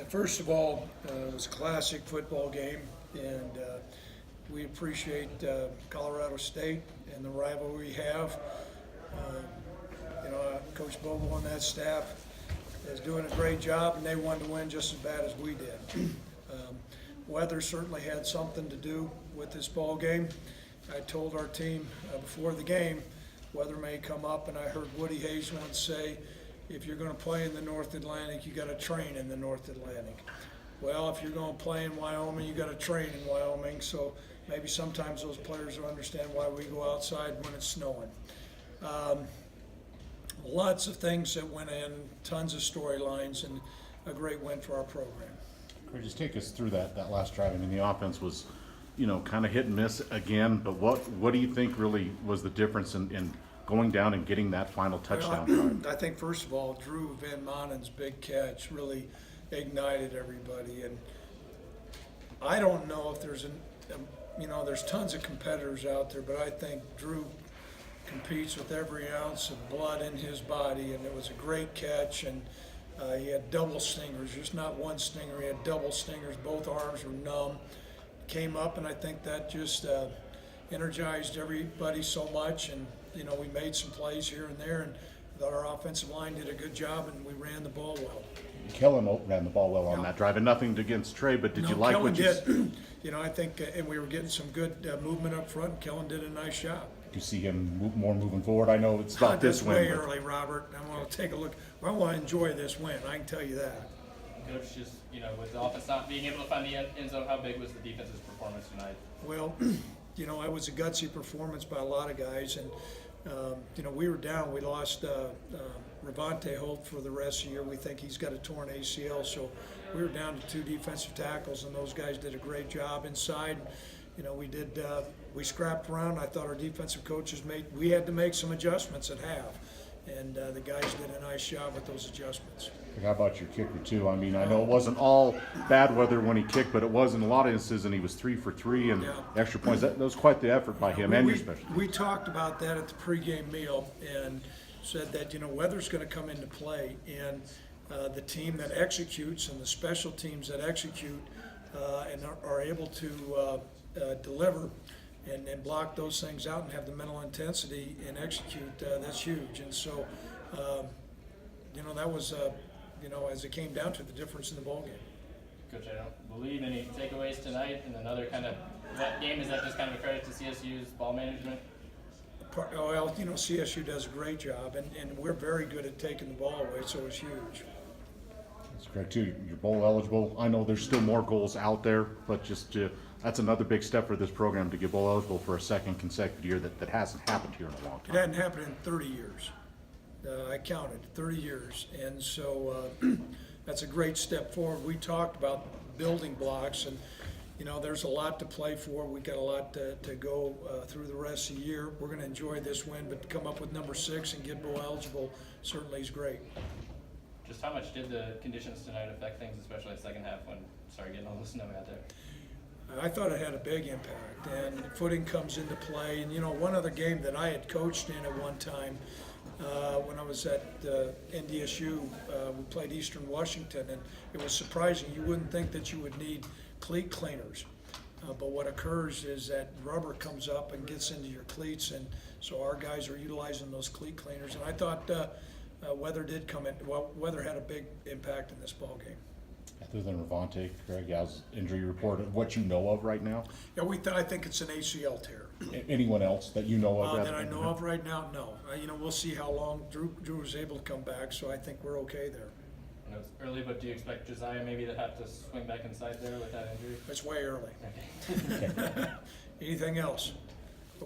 First of all, it was a classic football game, and we appreciate Colorado State and the rivalry we have. Coach Bohl and that staff is doing a great job, and they wanted to win just as bad as we did. Weather certainly had something to do with this ball game. I told our team before the game, weather may come up, and I heard Woody Hayes once say, if you're going to play in the North Atlantic, you got to train in the North Atlantic. Well, if you're going to play in Wyoming, you got to train in Wyoming. So maybe sometimes those players will understand why we go outside when it's snowing. Lots of things that went in, tons of storylines, and a great win for our program. Craig, just take us through that last drive. I mean, the offense was, kind of hit and miss again. But what do you think really was the difference in going down and getting that final touchdown? I think, first of all, Drew Van Manen's big catch really ignited everybody. And I don't know if there's there's tons of competitors out there, but I think Drew competes with every ounce of blood in his body, and it was a great catch. And he had double stingers, just not one stinger. He had double stingers. Both arms were numb. Came up, and I think that just energized everybody so much. And we made some plays here and there, and thought our offensive line did a good job, and we ran the ball well. Kellen ran the ball well on that drive, and nothing against Trey, but did you like Kellen what you did? I think, and we were getting some good movement up front. Kellen did a nice job. Do you see him more moving forward? I know it's about this win. Way early, Robert. I want to take a look. I want to enjoy this win. I can tell you that. Coach, just with the offense not being able to find the end zone, how big was the defense's performance tonight? Well, it was a gutsy performance by a lot of guys, and we were down. We lost Ravante Holt for the rest of the year. We think he's got a torn ACL, so we were down to 2 defensive tackles, and those guys did a great job inside. We scrapped around. I thought our defensive coaches we had to make some adjustments at half, and the guys did a nice job with those adjustments. How about your kicker too? I mean, I know it wasn't all bad weather when he kicked, but it was in a lot of instances, and he was 3 for 3 and extra points. That was quite the effort by him and your special. We talked about that at the pregame meal and said that weather's going to come into play, and the team that executes and the special teams that execute and are able to deliver and block those things out and have the mental intensity and execute, that's huge. And so, that was, as it came down to the difference in the ballgame. Coach, I don't believe any takeaways tonight, and another kind of that game, is that just kind of a credit to CSU's ball management? Well, CSU does a great job, and we're very good at taking the ball away, so it's huge. That's correct too. You're bowl eligible. I know there's still more goals out there, but that's another big step for this program to get bowl eligible for a second consecutive year that hasn't happened here in a long time. It hadn't happened in 30 years. I counted 30 years, and so that's a great step forward. We talked about building blocks, and there's a lot to play for. We got a lot to go through the rest of the year. We're going to enjoy this win, but to come up with number 6 and get bowl eligible certainly is great. Just how much did the conditions tonight affect things, especially the second half when started getting all the snow out there? I thought it had a big impact, and footing comes into play. And one other game that I had coached in at one time, when I was at NDSU, we played Eastern Washington, and it was surprising. You wouldn't think that you would need cleat cleaners, but what occurs is that rubber comes up and gets into your cleats, and so our guys are utilizing those cleat cleaners. And I thought weather did come in. Well, weather had a big impact in this ball game. Other than Ravante, Craig, how's injury report? What you know of right now? Yeah, I think it's an ACL tear. Anyone else that you know of? That I know of right now, no. We'll see how long Drew was able to come back, so I think we're okay there. I know it's early, but do you expect Josiah maybe to have to swing back inside there with that injury? It's way early. Okay. Anything else?